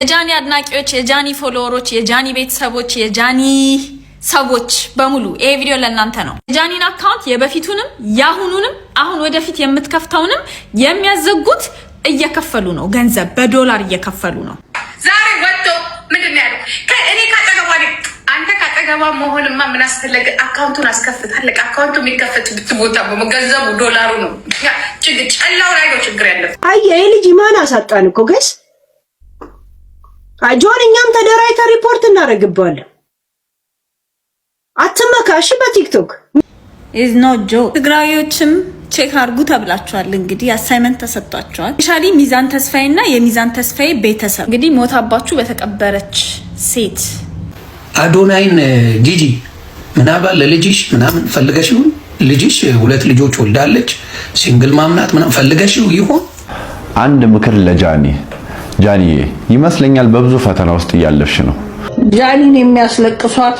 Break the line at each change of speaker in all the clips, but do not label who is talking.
የጃኒ አድናቂዎች የጃኒ ፎሎወሮች የጃኒ ቤተሰቦች የጃኒ ሰዎች በሙሉ ይሄ ቪዲዮ ለእናንተ ነው። የጃኒን አካውንት የበፊቱንም ያሁኑንም አሁን ወደፊት የምትከፍተውንም የሚያዘጉት እየከፈሉ ነው። ገንዘብ በዶላር እየከፈሉ ነው።
ዛሬ ወጥቶ ምንድነው ያለው? እኔ ካጠገቧ አንተ ካጠገቧ መሆንማ ምን አስፈለገ? አካውንቱን አስከፍታለህ። አካውንቱ የሚከፈት ብትቦታ በገንዘቡ ዶላሩ ነው ችግር ጨላው ላይ ነው ችግር ያለው።
አይ ልጅ ማን አሳጣን እኮ ጋይስ። ጆን እኛም ተደራይተን ሪፖርት እናደርግባለን። አትመካሽ በቲክቶክ
is not joke። ትግራዮችም ቼክ አድርጉ ተብላችኋል። እንግዲህ አሳይመንት ተሰጥቷቸዋል። ስፔሻሊ ሚዛን ተስፋዬና የሚዛን ተስፋዬ ቤተሰብ እንግዲህ ሞታባችሁ በተቀበረች ሴት
አዶናይን ጂጂ ምናባል ለልጅሽ ምናምን ፈልገሽው ልጅሽ 2 ልጆች ወልዳለች ሲንግል ማምናት ምናምን ፈልገሽው ይሆን?
አንድ ምክር ለጃኒ ይመስለኛል በብዙ ፈተና ውስጥ እያለፍሽ ነው።
ጃኒን የሚያስለቅሷት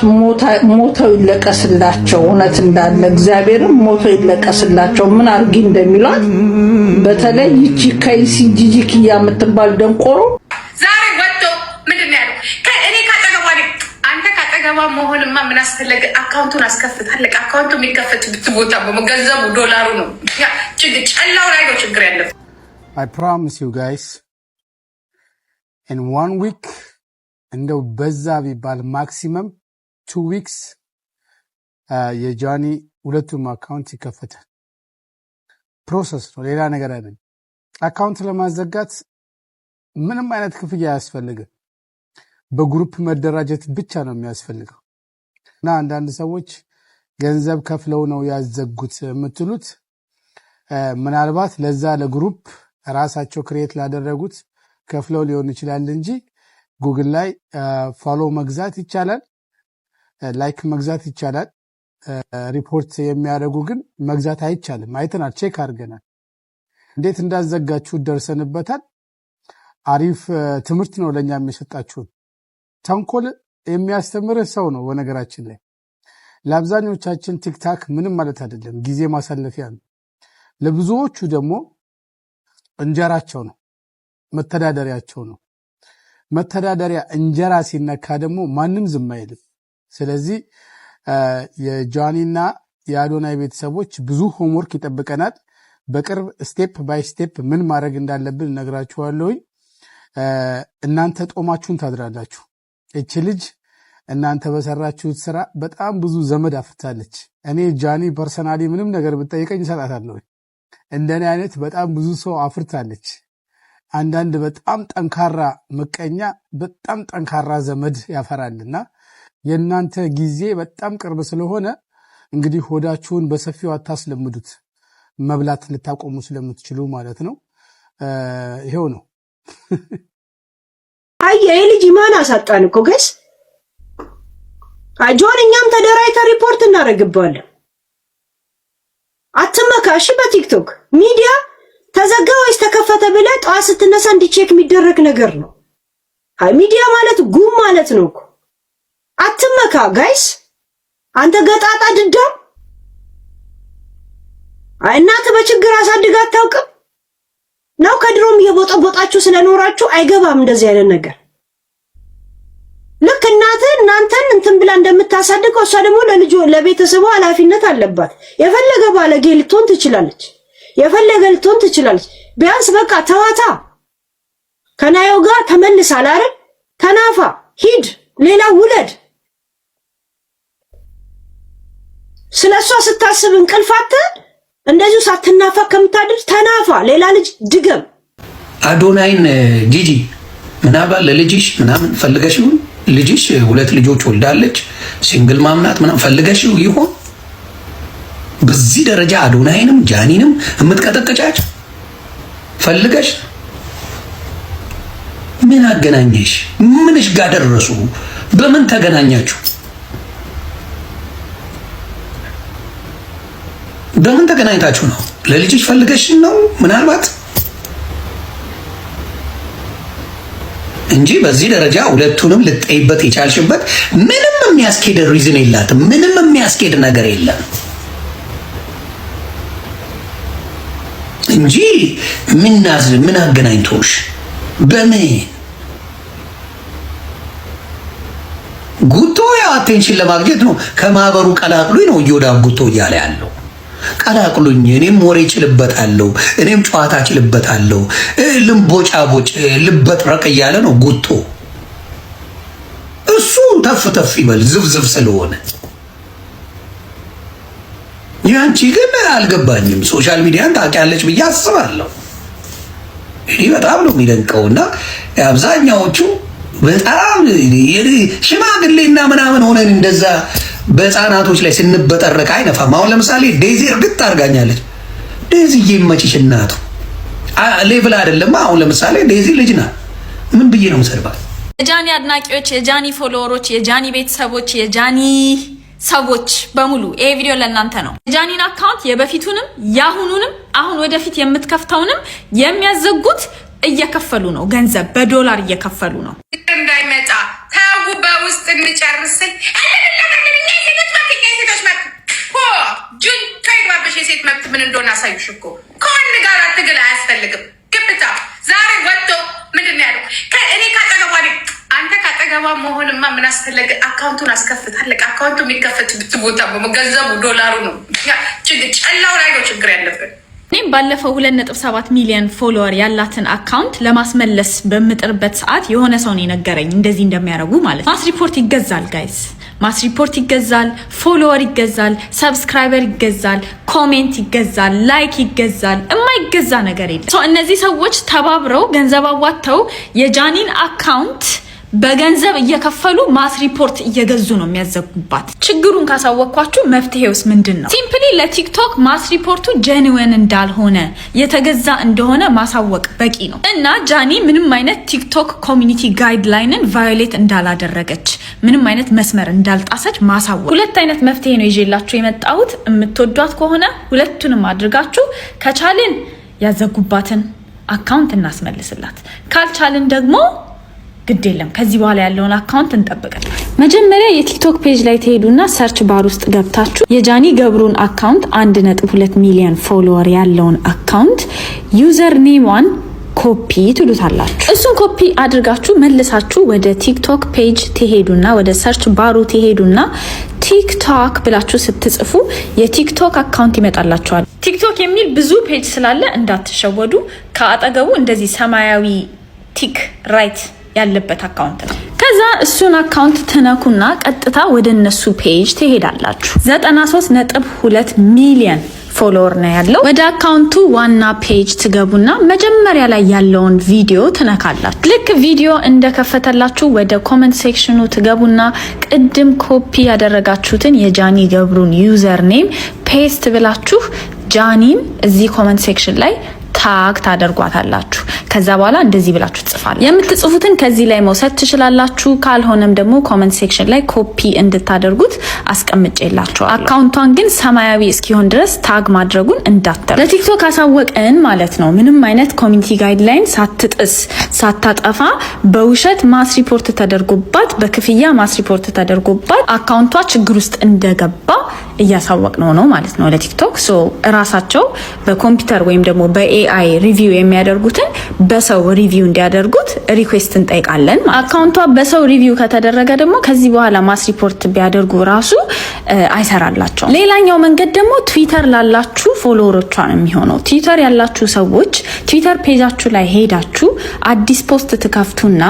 ሞተው ይለቀስላቸው። እውነት እንዳለ እግዚአብሔርም ሞተው ይለቀስላቸው። ምን አርጊ እንደሚሏት በተለይ ይቺ ከይሲ ጂጂኪያ የምትባል ደንቆሮ
ዛሬ ወጥቶ ምንድነው ያለው? እኔ ካጠገቧ አንተ ካጠገቧ መሆንማ ምን አስፈለገ? አካውንቱን አስከፍታለህ። አካውንቱ የሚከፈት ብትቦታ በገንዘቡ ዶላሩ ነው ችግር ጨላው ላይ ነው ችግር ያለው።
I promise you guys in 1 week እንደው በዛ ቢባል ማክሲመም 2 weeks የጃኒ ሁለቱም አካውንት ይከፈታል። ፕሮሰስ ነው፣ ሌላ ነገር አይደለም። አካውንት ለማዘጋት ምንም አይነት ክፍያ አያስፈልግም። በግሩፕ መደራጀት ብቻ ነው የሚያስፈልገው። እና አንዳንድ ሰዎች ገንዘብ ከፍለው ነው ያዘጉት የምትሉት ምናልባት ለዛ ለግሩፕ ራሳቸው ክሬት ላደረጉት ከፍለው ሊሆን ይችላል እንጂ ጉግል ላይ ፎሎ መግዛት ይቻላል፣ ላይክ መግዛት ይቻላል። ሪፖርት የሚያደርጉ ግን መግዛት አይቻልም። አይተናል፣ ቼክ አድርገናል። እንዴት እንዳዘጋችሁ ደርሰንበታል። አሪፍ ትምህርት ነው ለኛ የሚሰጣችሁን። ተንኮል የሚያስተምር ሰው ነው። በነገራችን ላይ ለአብዛኞቻችን ቲክታክ ምንም ማለት አይደለም፣ ጊዜ ማሳለፊያ ነው። ለብዙዎቹ ደግሞ እንጀራቸው ነው፣ መተዳደሪያቸው ነው። መተዳደሪያ እንጀራ ሲነካ ደግሞ ማንም ዝም አይልም። ስለዚህ የጃኒና የአዶናይ ቤተሰቦች ብዙ ሆምወርክ ይጠብቀናል። በቅርብ ስቴፕ ባይ ስቴፕ ምን ማድረግ እንዳለብን እነግራችኋለሁኝ። እናንተ ጦማችሁን ታድራላችሁ። እቺ ልጅ እናንተ በሰራችሁት ስራ በጣም ብዙ ዘመድ አፍርታለች። እኔ ጃኒ ፐርሰናሊ ምንም ነገር ብትጠይቀኝ እሰጣታለሁ። እንደኔ አይነት በጣም ብዙ ሰው አፍርታለች። አንዳንድ በጣም ጠንካራ ምቀኛ በጣም ጠንካራ ዘመድ ያፈራልና የእናንተ ጊዜ በጣም ቅርብ ስለሆነ እንግዲህ ሆዳችሁን በሰፊው አታስለምዱት፣ መብላት ልታቆሙ ስለምትችሉ ማለት ነው። ይሄው ነው።
አይ ልጅ ማን አሳጣን እኮ ጋይስ። ጆን እኛም ተደራይተን ሪፖርት እናደርግባለን። አትመካሽ በቲክቶክ ሚዲያ ተዘጋ ወይስ ተከፈተ ብለህ ጠዋት ስትነሳ እንዲቼክ የሚደረግ ነገር ነው። አይ ሚዲያ ማለት ጉም ማለት ነው እኮ። አትመካ ጋይስ። አንተ ገጣጣ ድዳ። አይ እናት በችግር አሳድጋ አታውቅም ነው? ከድሮም እየቦጠቦጣችሁ ስለኖራችሁ አይገባም እንደዚህ አይነት ነገር። ልክ እናንተን እንትን ብላ እንደምታሳድገው እሷ ደግሞ ለቤተሰቧ ኃላፊነት አለባት። የፈለገ ባለጌ ልትሆን ትችላለች፣ የፈለገ ልትሆን ትችላለች። ቢያንስ በቃ ተዋታ። ከናየው ጋር ተመልሳል አይደል? ተናፋ፣ ሂድ፣ ሌላ ውለድ። ስለሷ ስታስብ እንቅልፋት እንደዚሁ ሳትናፋ ከምታድር ተናፋ፣ ሌላ ልጅ ድገም።
አዶናይን ጂጂ ምናባል ለልጅሽ ምናምን ፈልገሽው ልጅሽ 2 ልጆች ወልዳለች ሲንግል ማምናት ምናምን ፈልገሽው ይሆን? በዚህ ደረጃ አዶናይንም ጃኒንም የምትቀጠቅጫቸው ፈልገሽ? ምን አገናኘሽ? ምንሽ ጋር ደረሱ? በምን ተገናኛችሁ? በምን ተገናኝታችሁ ነው? ለልጅሽ ፈልገሽ ነው ምናልባት እንጂ በዚህ ደረጃ ሁለቱንም ልትጠይበት የቻልሽበት ምንም የሚያስኬድ ሪዝን የላትም። ምንም የሚያስኬድ ነገር የለም እንጂ ምን አገናኝቶሽ በምን ጉቶ ያው አቴንሽን ለማግኘት ነው። ከማህበሩ ቀላቅሉኝ ነው እዮዳብ ጉቶ እያለ ያለው። ቀላቅሉኝ፣ እኔም ወሬ እችልበታለሁ፣ እኔም ጨዋታ እችልበታለሁ፣ ልምቦጫቦጭ ልበጥረቅ እያለ ነው ጉቶ። እሱ ተፍ ተፍ ይበል ዝብዝብ ስለሆነ። ያንቺ ግን አልገባኝም። ሶሻል ሚዲያን ታውቂያለች ብዬ አስባለሁ። እኔ በጣም ነው የሚደንቀውና አብዛኛዎቹ በጣም ሽማግሌና ምናምን ሆነን እንደዛ በህፃናቶች ላይ ስንበጠረቅ አይነፋም። አሁን ለምሳሌ ዴዚ እርግጥ አድርጋኛለች። ዴዚ ይመችሽ እናቱ ሌቭል አይደለም። አሁን ለምሳሌ ዴዚ ልጅ ናት። ምን ብዬ ነው የምሰድባት?
የጃኒ አድናቂዎች፣ የጃኒ ፎሎወሮች፣ የጃኒ ቤተሰቦች፣ የጃኒ ሰዎች በሙሉ ይሄ ቪዲዮ ለእናንተ ነው። የጃኒን አካውንት የበፊቱንም ያሁኑንም አሁን ወደፊት የምትከፍተውንም የሚያዘጉት እየከፈሉ ነው። ገንዘብ በዶላር እየከፈሉ ነው።
እንዳይመጣ ታጉ በውስጥ እንጨርስል የሴት መብት ምን እንደሆነ አሳዩሽ እኮ። ከወንድ ጋር ትግል አያስፈልግም። ግብታ ዛሬ ወጥቶ ምንድን ነው ያለው? እኔ ካጠገቧ አንተ ካጠገቧ መሆንማ ምን አስፈለገ? አካውንቱን አስከፍታለቅ። አካውንቱ የሚከፈት ቦታ ገንዘቡ ዶላሩ ነው። ጨላው ላይ ነው ችግር ያለብን።
እኔም ባለፈው 2.7 ሚሊዮን ፎሎወር ያላትን አካውንት ለማስመለስ በምጥርበት ሰዓት የሆነ ሰው ነው የነገረኝ እንደዚህ እንደሚያደርጉ ማለት። ማስ ሪፖርት ይገዛል ጋይስ፣ ማስ ሪፖርት ይገዛል፣ ፎሎወር ይገዛል፣ ሰብስክራይበር ይገዛል፣ ኮሜንት ይገዛል፣ ላይክ ይገዛል። የማይገዛ ነገር የለም። እነዚህ ሰዎች ተባብረው ገንዘብ አዋጥተው የጃኒን አካውንት በገንዘብ እየከፈሉ ማስ ሪፖርት እየገዙ ነው የሚያዘጉባት። ችግሩን ካሳወቅኳችሁ መፍትሄውስ ምንድን ነው? ሲምፕሊ ለቲክቶክ ማስ ሪፖርቱ ጄኒዌን እንዳልሆነ የተገዛ እንደሆነ ማሳወቅ በቂ ነው። እና ጃኒ ምንም አይነት ቲክቶክ ኮሚኒቲ ጋይድላይንን ቫዮሌት እንዳላደረገች፣ ምንም አይነት መስመር እንዳልጣሰች ማሳወቅ። ሁለት አይነት መፍትሄ ነው ይዤላችሁ የመጣሁት። የምትወዷት ከሆነ ሁለቱንም አድርጋችሁ ከቻልን ያዘጉባትን አካውንት እናስመልስላት፣ ካልቻልን ደግሞ ግድ የለም ከዚህ በኋላ ያለውን አካውንት እንጠብቃለን። መጀመሪያ የቲክቶክ ፔጅ ላይ ትሄዱና ሰርች ባር ውስጥ ገብታችሁ የጃኒ ገብሩን አካውንት 1.2 ሚሊዮን ፎሎወር ያለውን አካውንት ዩዘር ኔሟን ኮፒ ትሉታላችሁ። እሱን ኮፒ አድርጋችሁ መልሳችሁ ወደ ቲክቶክ ፔጅ ትሄዱና ወደ ሰርች ባሩ ትሄዱና ቲክቶክ ብላችሁ ስትጽፉ የቲክቶክ አካውንት ይመጣላችኋል። ቲክቶክ የሚል ብዙ ፔጅ ስላለ እንዳትሸወዱ። ከአጠገቡ እንደዚህ ሰማያዊ ቲክ ራይት ያለበት አካውንት ነው። ከዛ እሱን አካውንት ትነኩና ቀጥታ ወደ እነሱ ፔጅ ትሄዳላችሁ። 93.2 ሚሊዮን ፎሎወር ነው ያለው። ወደ አካውንቱ ዋና ፔጅ ትገቡና መጀመሪያ ላይ ያለውን ቪዲዮ ትነካላችሁ። ልክ ቪዲዮ እንደከፈተላችሁ ወደ ኮሜንት ሴክሽኑ ትገቡና ቅድም ኮፒ ያደረጋችሁትን የጃኒ ገብሩን ዩዘር ኔም ፔስት ብላችሁ ጃኒን እዚህ ኮሜንት ሴክሽን ላይ ታግ ታደርጓታላችሁ። ከዛ በኋላ እንደዚህ ብላችሁ ትጽፋላችሁ። የምትጽፉትን ከዚህ ላይ መውሰድ ትችላላችሁ። ካልሆነም ደግሞ ኮሜንት ሴክሽን ላይ ኮፒ እንድታደርጉት አስቀምጬላችኋለሁ። አካውንቷን ግን ሰማያዊ እስኪሆን ድረስ ታግ ማድረጉን እንዳትረሱ። ለቲክቶክ አሳወቀን ማለት ነው። ምንም አይነት ኮሚኒቲ ጋይድላይን ሳትጥስ ሳታጠፋ በውሸት ማስ ሪፖርት ተደርጎባት በክፍያ ማስ ሪፖርት ተደርጎባት አካውንቷ ችግር ውስጥ እንደገባ እያሳወቅነው ነው ማለት ነው ለቲክቶክ። ሶ እራሳቸው በኮምፒውተር ወይም ደግሞ በኤአይ ሪቪው የሚያደርጉትን በሰው ሪቪው እንዲያደርጉት ሪኩዌስት እንጠይቃለን። አካውንቷ በሰው ሪቪው ከተደረገ ደግሞ ከዚህ በኋላ ማስ ሪፖርት ቢያደርጉ ራሱ አይሰራላቸውም። ሌላኛው መንገድ ደግሞ ትዊተር ላላችሁ ፎሎወሮቿ ነው የሚሆነው። ትዊተር ያላችሁ ሰዎች ትዊተር ፔጃችሁ ላይ ሄዳችሁ አዲስ ፖስት ትከፍቱና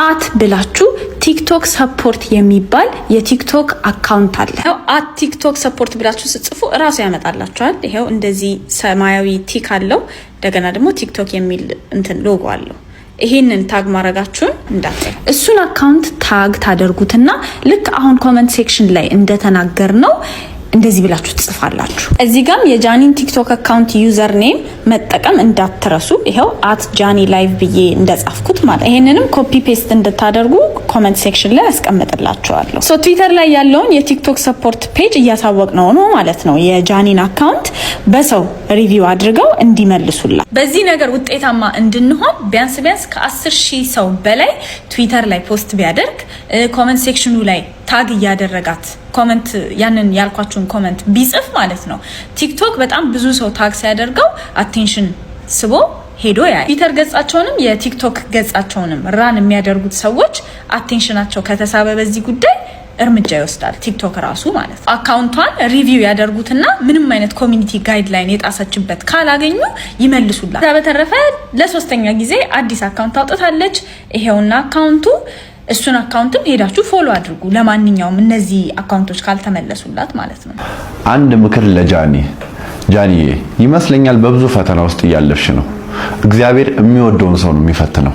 አት ብላችሁ ቲክቶክ ሰፖርት የሚባል የቲክቶክ አካውንት አለ። አት ቲክቶክ ሰፖርት ብላችሁ ስትጽፉ እራሱ ያመጣላችኋል። ይሄው እንደዚህ ሰማያዊ ቲክ አለው። እንደገና ደግሞ ቲክቶክ የሚል እንትን ሎጎ አለው። ይሄንን ታግ ማድረጋችሁን እንዳትረሱ። እሱን አካውንት ታግ ታደርጉትና ልክ አሁን ኮሜንት ሴክሽን ላይ እንደተናገር ነው እንደዚህ ብላችሁ ትጽፋላችሁ። እዚህ ጋም የጃኒን ቲክቶክ አካውንት ዩዘር ኔም መጠቀም እንዳትረሱ። ይሄው @ጃኒ ላይቭ ብዬ እንደጻፍኩት ማለት። ይሄንንም ኮፒ ፔስት እንድታደርጉ ኮሜንት ሴክሽን ላይ አስቀምጥላችኋለሁ። ሶ ትዊተር ላይ ያለውን የቲክቶክ ሰፖርት ፔጅ እያሳወቅነው ነው ማለት ነው። የጃኒን አካውንት በሰው ሪቪው አድርገው እንዲመልሱላት። በዚህ ነገር ውጤታማ እንድንሆን ቢያንስ ከ10,000 ሰው በላይ ትዊተር ላይ ፖስት ቢያደርግ ኮሜንት ሴክሽኑ ላይ ታግ እያደረጋት ኮሜንት ያንን ያልኳችሁን ኮሜንት ቢጽፍ ማለት ነው ቲክቶክ በጣም ብዙ ሰው ታግ ሲያደርገው አቴንሽን ስቦ ሄዶ ያ ትዊተር ገጻቸውንም የቲክቶክ ገጻቸውንም ራን የሚያደርጉት ሰዎች አቴንሽናቸው ከተሳበ በዚህ ጉዳይ እርምጃ ይወስዳል። ቲክቶክ ራሱ ማለት ነው። አካውንቷን ሪቪው ያደርጉትና ምንም አይነት ኮሚኒቲ ጋይድላይን የጣሰችበት ካላገኙ ይመልሱላል። በተረፈ ለሶስተኛ ጊዜ አዲስ አካውንት አውጥታለች። ይሄውና አካውንቱ። እሱን አካውንትም ሄዳችሁ ፎሎ አድርጉ። ለማንኛውም እነዚህ አካውንቶች ካልተመለሱላት ማለት ነው።
አንድ ምክር ለጃኒ። ጃኒዬ ይመስለኛል በብዙ ፈተና ውስጥ እያለፍሽ ነው። እግዚአብሔር የሚወደውን ሰው ነው የሚፈትነው።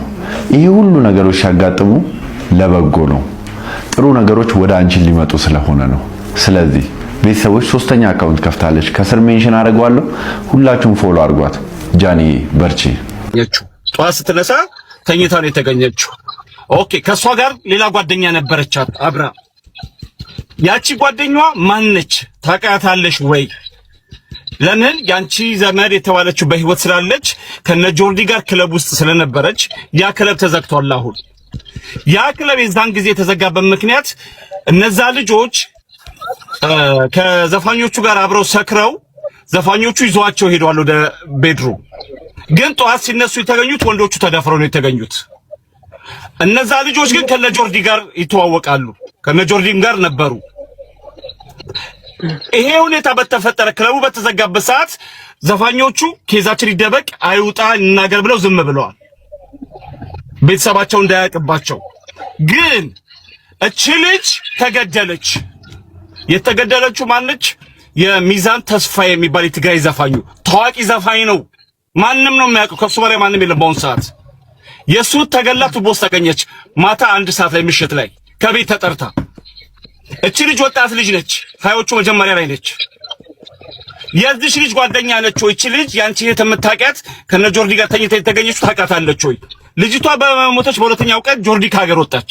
ይሄ ሁሉ ነገሮች ሲያጋጥሙ ለበጎ ነው። ጥሩ ነገሮች ወደ አንቺ ሊመጡ ስለሆነ ነው። ስለዚህ ቤተሰቦች ሶስተኛ አካውንት ከፍታለች። ከስር ሜንሽን አደርገዋለሁ። ሁላችሁም ፎሎ አድርጓት። ጃኒዬ በርቺ።
ጧት ስትነሳ ተኝታ ነው የተገኘችው። ኦኬ፣ ከሷ ጋር ሌላ ጓደኛ ነበረቻት አብራ። ያቺ ጓደኛዋ ማነች? ታውቃታለሽ ወይ? ለምን? ያንቺ ዘመድ የተባለችው በህይወት ስላለች ከነ ጆርዲ ጋር ክለብ ውስጥ ስለነበረች ያ ክለብ ተዘግቷል አሁን። ያ ክለብ የዛን ጊዜ የተዘጋበት ምክንያት እነዛ ልጆች ከዘፋኞቹ ጋር አብረው ሰክረው ዘፋኞቹ ይዟቸው ሄደዋል ወደ ቤድሩም። ግን ጠዋት ሲነሱ የተገኙት ወንዶቹ ተደፍረው ነው የተገኙት። እነዛ ልጆች ግን ከነ ጆርዲ ጋር ይተዋወቃሉ፣ ከነ ጆርዲም ጋር ነበሩ። ይሄ ሁኔታ በተፈጠረ ክለቡ በተዘጋበት ሰዓት ዘፋኞቹ ኬዛችን ይደበቅ አይውጣ እናገር ብለው ዝም ብለዋል፣ ቤተሰባቸው እንዳያውቅባቸው። ግን እቺ ልጅ ተገደለች። የተገደለችው ማነች? የሚዛን ተስፋዬ የሚባል የትግራይ ዘፋኙ ታዋቂ ዘፋኝ ነው። ማንም ነው የሚያውቀው፣ ከሱ በላይ ማንም የለም በአሁኑ ሰዓት። የሱ ተገላ ቱቦ ውስጥ ተገኘች። ማታ 1 ሰዓት ላይ ምሽት ላይ ከቤት ተጠርታ። እቺ ልጅ ወጣት ልጅ ነች፣ ሃዮቹ መጀመሪያ ላይ ነች። የዚህ ልጅ ጓደኛ ነች ወይ? እቺ ልጅ ያንቺ የምታውቂያት ከነ ጆርዲ ጋር ተኝታ የተገኘችው ታውቃታለች ወይ? ልጅቷ በሞተች በሁለተኛው ቀን ጆርዲ ከሀገር ወጣች።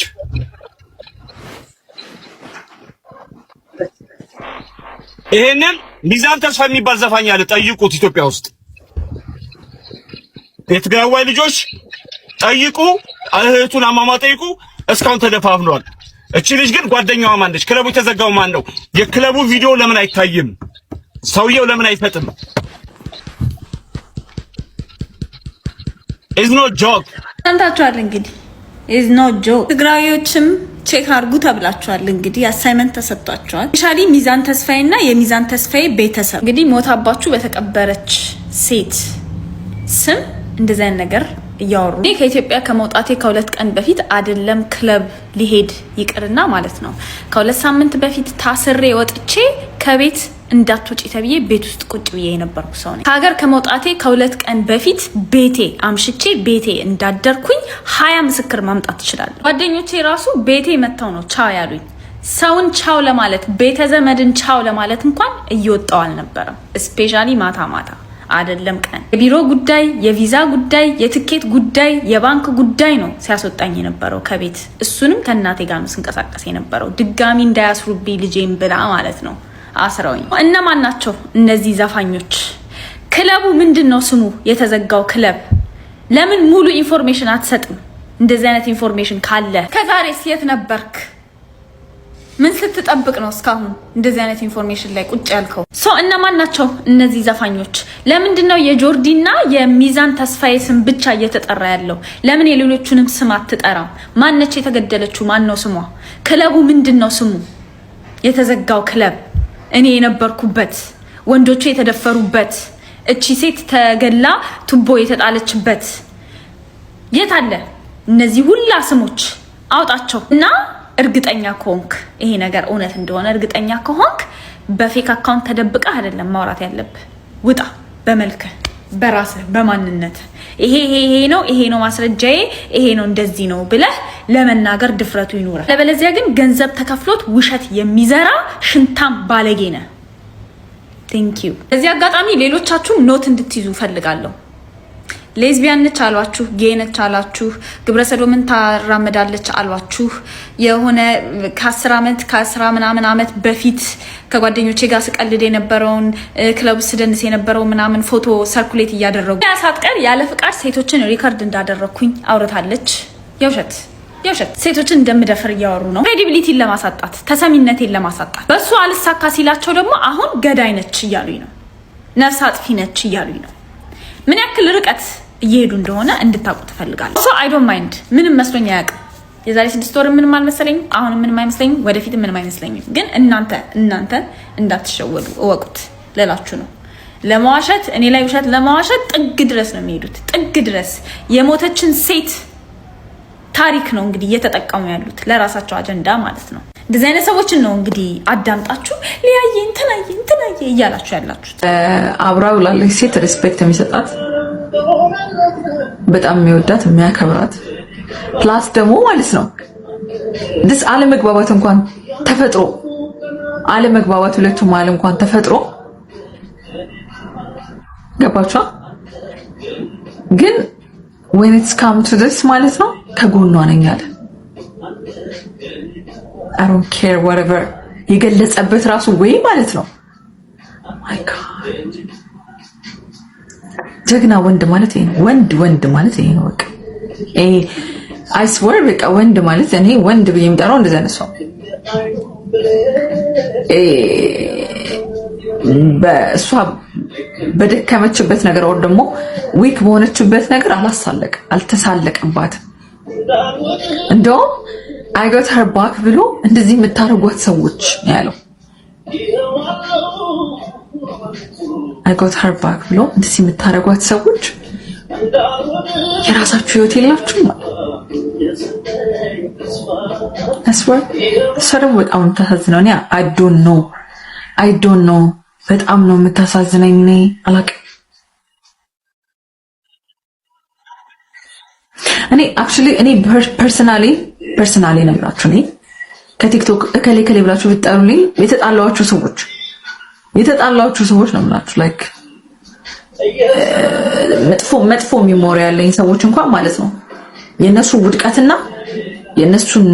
ይሄንን ሚዛን ተስፋ የሚባል ዘፋኝ አለ፣ ጠይቁት። ኢትዮጵያ ውስጥ የትግራዋይ ልጆች ጠይቁ፣ እህቱን አማማ ጠይቁ። እስካሁን ተደፋፍኗል። እቺ ልጅ ግን ጓደኛዋ ማን ነች? ክለቡ የተዘጋው ማን ነው? የክለቡ ቪዲዮ ለምን አይታይም? ሰውየው ለምን አይፈጥም? ኢዝ ኖ ጆክ።
አንታችኋል እንግዲህ ኢዝ ኖ ጆክ። ትግራዊዎችም ቼክ አድርጉ ተብላችኋል። እንግዲህ አሳይመንት ተሰጥቷችኋል። ሻሊ ሚዛን ተስፋዬና የሚዛን ተስፋዬ ቤተሰብ እንግዲህ ሞታባችሁ በተቀበረች ሴት ስም እንደዛ ነገር እያወሩ እኔ ከኢትዮጵያ ከመውጣቴ ከ2 ቀን በፊት አይደለም ክለብ ሊሄድ ይቅርና ማለት ነው ከ2 ሳምንት በፊት ታስሬ ወጥቼ ከቤት እንዳትወጪ ተብዬ ቤት ውስጥ ቁጭ ብዬ የነበርኩ ሰው ነኝ። ከሀገር ከመውጣቴ ከ2 ቀን በፊት ቤቴ አምሽቼ ቤቴ እንዳደርኩኝ 20 ምስክር ማምጣት ይችላል። ጓደኞቼ ራሱ ቤቴ መተው ነው ቻው ያሉኝ። ሰውን ቻው ለማለት ቤተ ዘመድን ቻው ለማለት እንኳን እየወጣው አልነበረም። ስፔሻሊ ማታ ማታ አይደለም ቀን። የቢሮ ጉዳይ፣ የቪዛ ጉዳይ፣ የትኬት ጉዳይ፣ የባንክ ጉዳይ ነው ሲያስወጣኝ የነበረው ከቤት። እሱንም ከእናቴ ጋር ነው ስንቀሳቀስ የነበረው ድጋሚ እንዳያስሩብኝ ልጄን ብላ ማለት ነው። አስረውኝ። እነማን ናቸው እነዚህ ዘፋኞች? ክለቡ ምንድነው ስሙ? የተዘጋው ክለብ ለምን ሙሉ ኢንፎርሜሽን አትሰጥም? እንደዚህ አይነት ኢንፎርሜሽን ካለ ከዛሬስ የት ነበርክ? ምን ስትጠብቅ ነው እስካሁን እንደዚህ አይነት ኢንፎርሜሽን ላይ ቁጭ ያልከው? እነማን ናቸው እነዚህ ዘፋኞች? ለምንድነው የጆርዲና የሚዛን ተስፋዬ ስም ብቻ እየተጠራ ያለው? ለምን የሌሎቹንም ስም አትጠራም? ማነች የተገደለችው? ማን ነው ስሟ? ክለቡ ምንድነው ስሙ? የተዘጋው ክለብ እኔ የነበርኩበት፣ ወንዶቹ የተደፈሩበት፣ እቺ ሴት ተገላ ቱቦ የተጣለችበት የት አለ? እነዚህ ሁላ ስሞች አውጣቸው እና እርግጠኛ ከሆንክ ይሄ ነገር እውነት እንደሆነ እርግጠኛ ከሆንክ በፌክ አካውንት ተደብቀህ አይደለም ማውራት ያለብህ። ውጣ በመልክህ በራስህ በማንነት ይሄ ነው ማስረጃዬ፣ ይሄ ነው እንደዚህ ነው ብለህ ለመናገር ድፍረቱ ይኖራል። ለበለዚያ ግን ገንዘብ ተከፍሎት ውሸት የሚዘራ ሽንታም ባለጌ ነህ። ቴንክ ዩ። በዚህ አጋጣሚ ሌሎቻችሁ ኖት እንድትይዙ ፈልጋለሁ። ሌዝቢያን ነች አሏችሁ፣ ጌይ ነች አሏችሁ፣ ግብረ ሰዶምን ታራመዳለች አሏችሁ። የሆነ ከ10 ዓመት ከ10 ምናምን ዓመት በፊት ከጓደኞቼ ጋር ስቀልድ የነበረውን ክለብ ስደንስ የነበረው ምናምን ፎቶ ሰርኩሌት እያደረጉ ያሳጥቀር ያለ ፍቃድ ሴቶችን ሪከርድ እንዳደረኩኝ አውርታለች። የውሸት ሴቶችን እንደምደፍር እያወሩ ነው። ክሬዲቢሊቲን ለማሳጣት ተሰሚነቴን ለማሳጣት። በሱ አልሳካ ሲላቸው ደግሞ አሁን ገዳይ ነች እያሉኝ ነው፣ ነፍስ አጥፊ ነች እያሉኝ ነው። ምን ያክል ርቀት እየሄዱ እንደሆነ እንድታውቁ ትፈልጋለሁ። ሶ አይ ዶንት ማይንድ ምንም መስሎኝ አያውቅም። የዛሬ 6 ወር ምንም አልመሰለኝም፣ አሁን ምንም አይመስለኝም፣ ወደፊት ምንም አይመስለኝም። ግን እናንተ እንዳትሸወዱ እወቁት ልላችሁ ነው። ለማዋሸት እኔ ላይ ውሸት ለማዋሸት ጥግ ድረስ ነው የሚሄዱት፣ ጥግ ድረስ የሞተችን ሴት ታሪክ ነው እንግዲህ እየተጠቀሙ ያሉት ለራሳቸው አጀንዳ ማለት ነው። እንደዚህ አይነት ሰዎችን ነው እንግዲህ አዳምጣችሁ ሊያየ እንትናየ እያላችሁ ያላችሁት።
አብራው ላለች ሴት ሪስፔክት የሚሰጣት በጣም የሚወዳት የሚያከብራት ፕላስ ደግሞ ማለት ነው ድስ አለመግባባት እንኳን ተፈጥሮ አለመግባባት ሁለቱም አለ እንኳን ተፈጥሮ ገባችሁ ግን when it's come to this ማለት ነው ከጎኗ ነኝ አለ I don't care whatever የገለጸበት ራሱ ወይ ማለት ነው my god ጀግና ወንድ ማለት ይሄ ወንድ ማለት ይሄ ነው በቃ I swear በቃ ወንድ ማለት እኔ ወንድ ብዬ የምጠራው እንደዛ ነው ሰው በእሷ በደከመችበት ነገር ወር ደግሞ ዊክ በሆነችበት ነገር አልተሳለቀባትም እንደውም I got her back ብሎ እንደዚህ የምታረጓት ሰዎች ነው ያለው I got her back ብሎ እንደዚህ የምታረጓት ሰዎች የራሳችሁ ህይወት የላችሁም አስወር ሰረው በጣም ተሳዝነው እኔ I don't know በጣም ነው የምታሳዝነኝ ነኝ አላውቅም እኔ actually እኔ ፐርሰናሊ ነው ብላችሁ እኔ ከቲክቶክ እከሌ ብላችሁ ብትጠሩልኝ የተጣላችሁ ሰዎች ነው ብላችሁ ላይክ መጥፎ ሚሞሪ ያለኝ ሰዎች እንኳን ማለት ነው የነሱ ውድቀትና የነሱን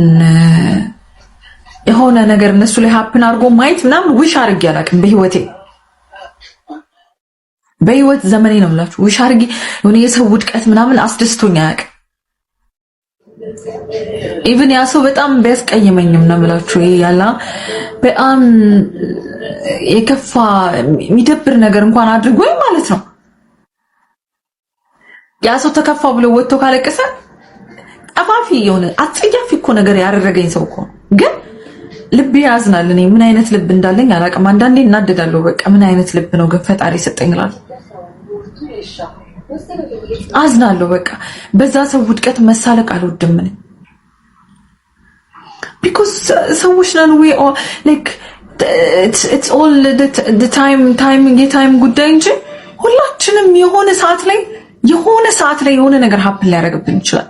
የሆነ ነገር እነሱ ላይ ሃፕን አድርጎ ማየት ምናምን ዊሽ አድርጌ አላውቅም በህይወት ዘመኔ ነው ብላችሁ ዊሽ አድርጌ የሆነ የሰው ውድቀት ምናምን አስደስቶኝ አያውቅም ኢቭን ያ ሰው በጣም ቢያስቀየመኝም ነው ብላችሁ ያላ በጣም የከፋ የሚደብር ነገር እንኳን አድርጎኝ ማለት ነው ያ ሰው ተከፋ ብሎ ወጥቶ ካለቀሰ አፋፊ የሆነ አጽያፊ እኮ ነገር ያደረገኝ ሰው እኮ ግን ልብ ያዝናል እኔ ምን አይነት ልብ እንዳለኝ አላውቅም አንዳንዴ እናደዳለሁ በቃ ምን አይነት ልብ ነው ግን ፈጣሪ ሰጠኝ እላለሁ አዝናለሁ በቃ በዛ ሰው ውድቀት መሳለቅ አልወድም እኔ because ሰዎች ነን we all like it's all the time ጉዳይ እንጂ ሁላችንም የሆነ ሰዓት ላይ የሆነ ነገር ሀፕን ሊያደርግብን ይችላል